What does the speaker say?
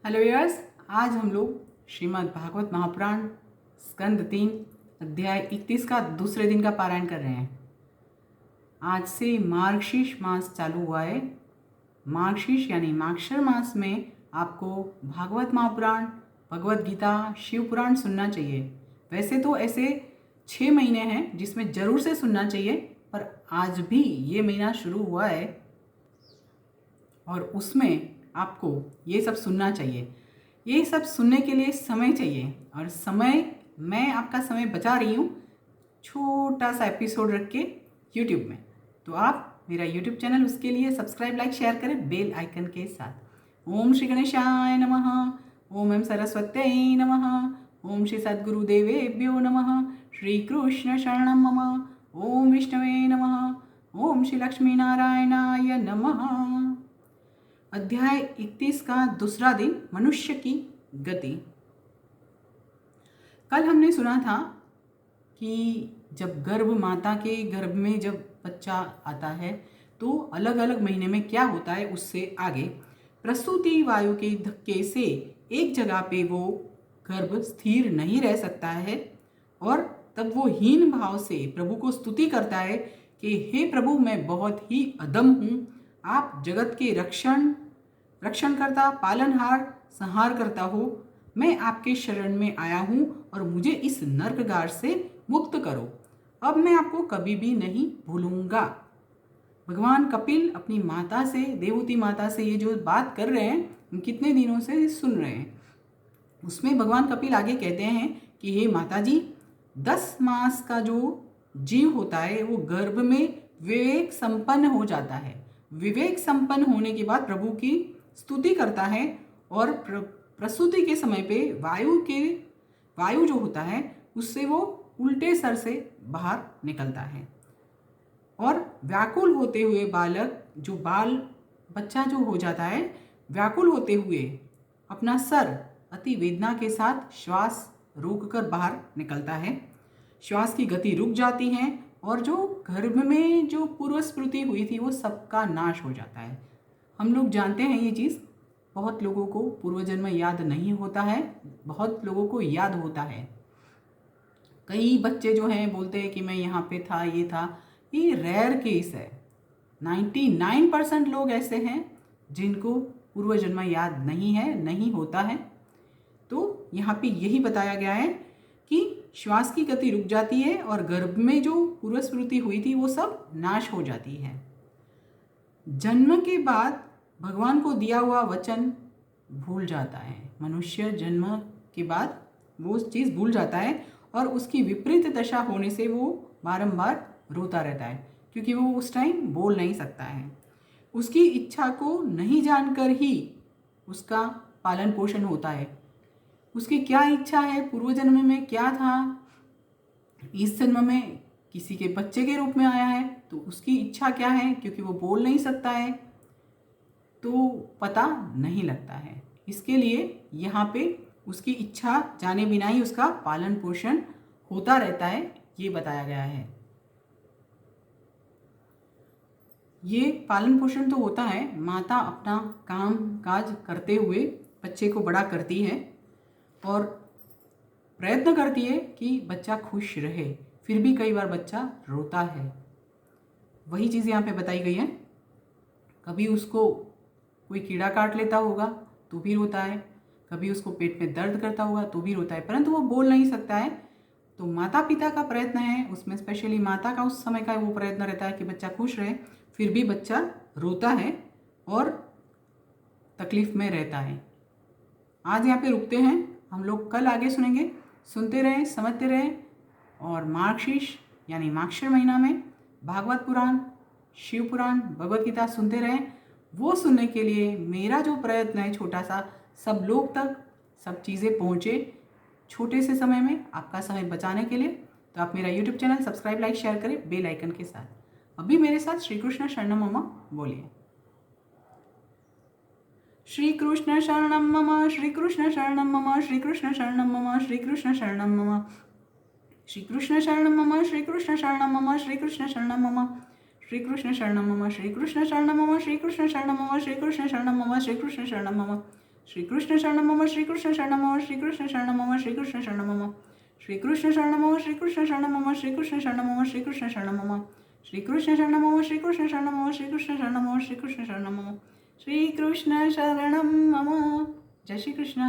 Hello viewers, आज हम लोग श्रीमद् भागवत महापुराण स्कंद 3 अध्याय 31 का दूसरे दिन का पारायण कर रहे हैं। आज से मार्गशीर्ष मास चालू हुआ है। मार्गशीर्ष यानी माक्षर मास में आपको भागवत महापुराण, भगवत गीता, शिव पुराण सुनना चाहिए। वैसे तो ऐसे 6 महीने हैं जिसमें ज़रूर से सुनना चाहिए, पर आज भी ये महीना शुरू हुआ है और उसमें आपको ये सब सुनना चाहिए। ये सब सुनने के लिए समय चाहिए और समय मैं आपका समय बचा रही हूँ छोटा सा एपिसोड रख के यूट्यूब में। तो आप मेरा यूट्यूब चैनल उसके लिए सब्सक्राइब, लाइक, शेयर करें बेल आइकन के साथ। ओम श्री गणेशाय नमः, ओम एम सरस्वत्यै नमः, ओम श्री सद्गुरुदेवेभ्यो नमः, श्री कृष्ण शरणं मम, ओम विष्णवे नमः, ओम श्री लक्ष्मी नारायणाय नमः। अध्याय 31 का दूसरा दिन, मनुष्य की गति। कल हमने सुना था कि जब माता के गर्भ में जब बच्चा आता है तो अलग अलग महीने में क्या होता है, उससे आगे प्रसूति वायु के धक्के से एक जगह पे वो गर्भ स्थिर नहीं रह सकता है और तब वो हीन भाव से प्रभु को स्तुति करता है कि हे प्रभु, मैं बहुत ही अधम हूँ, आप जगत के रक्षण करता, पालनहार, संहार करता हो। मैं आपके शरण में आया हूँ और मुझे इस नरकगार से मुक्त करो। अब मैं आपको कभी भी नहीं भूलूंगा। भगवान कपिल अपनी माता से, देवहूति माता से ये जो बात कर रहे हैं, हम कितने दिनों से सुन रहे हैं। उसमें भगवान कपिल आगे कहते हैं कि हे माता जी, 10 मास का जो जीव होता है वो गर्भ में विवेक संपन्न हो जाता है। विवेक संपन्न होने के बाद प्रभु की स्तुति करता है और प्रसूति के समय पे वायु जो होता है उससे वो उल्टे सर से बाहर निकलता है और व्याकुल होते हुए बच्चा जो हो जाता है, व्याकुल होते हुए अपना सर अति वेदना के साथ श्वास रोककर बाहर निकलता है। श्वास की गति रुक जाती है और जो गर्भ में जो पूर्व स्मृति हुई थी वो सबका नाश हो जाता है। हम लोग जानते हैं ये चीज़। बहुत लोगों को पूर्व जन्म याद नहीं होता है, बहुत लोगों को याद होता है। कई बच्चे जो हैं बोलते हैं कि मैं यहाँ पे था, ये था। ये रेयर केस है। 99% लोग ऐसे हैं जिनको पूर्व जन्म याद नहीं है, नहीं होता है। तो यहाँ पे यही बताया गया है कि श्वास की गति रुक जाती है और गर्भ में जो पूर्व स्मृति हुई थी वो सब नाश हो जाती है। जन्म के बाद भगवान को दिया हुआ वचन भूल जाता है। मनुष्य जन्म के बाद वो चीज़ भूल जाता है और उसकी विपरीत दशा होने से वो बारंबार रोता रहता है क्योंकि वो उस टाइम बोल नहीं सकता है। उसकी इच्छा को नहीं जानकर ही उसका पालन पोषण होता है। उसकी क्या इच्छा है, पूर्व जन्म में क्या था, इस जन्म में किसी के बच्चे के रूप में आया है तो उसकी इच्छा क्या है, क्योंकि वो बोल नहीं सकता है तो पता नहीं लगता है। इसके लिए यहाँ पे उसकी इच्छा जाने बिना ही उसका पालन पोषण होता रहता है, ये बताया गया है। ये पालन पोषण तो होता है, माता अपना काम काज करते हुए बच्चे को बड़ा करती है और प्रयत्न करती है कि बच्चा खुश रहे, फिर भी कई बार बच्चा रोता है। वही चीज़ यहाँ पे बताई गई है। कभी उसको कोई कीड़ा काट लेता होगा तो भी रोता है, कभी उसको पेट में दर्द करता होगा तो भी रोता है, परंतु वो बोल नहीं सकता है। तो माता पिता का प्रयत्न है, उसमें स्पेशली माता का उस समय का वो प्रयत्न रहता है कि बच्चा खुश रहे, फिर भी बच्चा रोता है और तकलीफ में रहता है। आज यहाँ पे रुकते हैं, हम लोग कल आगे सुनेंगे। सुनते रहें, समझते रहें और मार्गशीर्ष यानी माक्षर महीना में भागवत पुराण, शिव पुराण, भगवत गीता सुनते रहें। वो सुनने के लिए मेरा जो प्रयत्न है छोटा सा, सब लोग तक सब चीज़ें पहुँचे छोटे से समय में, आपका समय बचाने के लिए। तो आप मेरा YouTube channel subscribe, like, share करें बेल आइकन के साथ। अभी मेरे साथ श्री कृष्ण शरणम मम बोलिए। श्री कृष्ण शरणम मम, श्री कृष्ण शरणम मम, श्री कृष्ण शरणम मम, श्री कृष्ण शरणम मम, श्री कृष्ण शरणम मम, श्री कृष्ण शरणम मम, श्री कृष्ण शरणम मम, श्री कृष्ण शरणम मम, श्री कृष्ण शरणम मम, श्री कृष्ण शरणम मम, श्री कृष्ण शरणम मम, श्री कृष्ण शरणम मम, श्रीकृष्ण शरणं मम श्रीकृष्ण शरणं मम श्रीकृष्ण शरणं मम श्रीकृष्ण शरणं मम श्रीकृष्ण शरणं मम श्रीकृष्ण शरणं मम श्रीकृष्ण शरणं मम श्रीकृष्ण शरणं मम श्रीकृष्ण शरणं मम श्रीकृष्ण शरणं मम श्रीकृष्ण शरणं मम श्रीकृष्ण शरणं मम श्रीकृष्ण शरणं मम. जय श्री कृष्ण.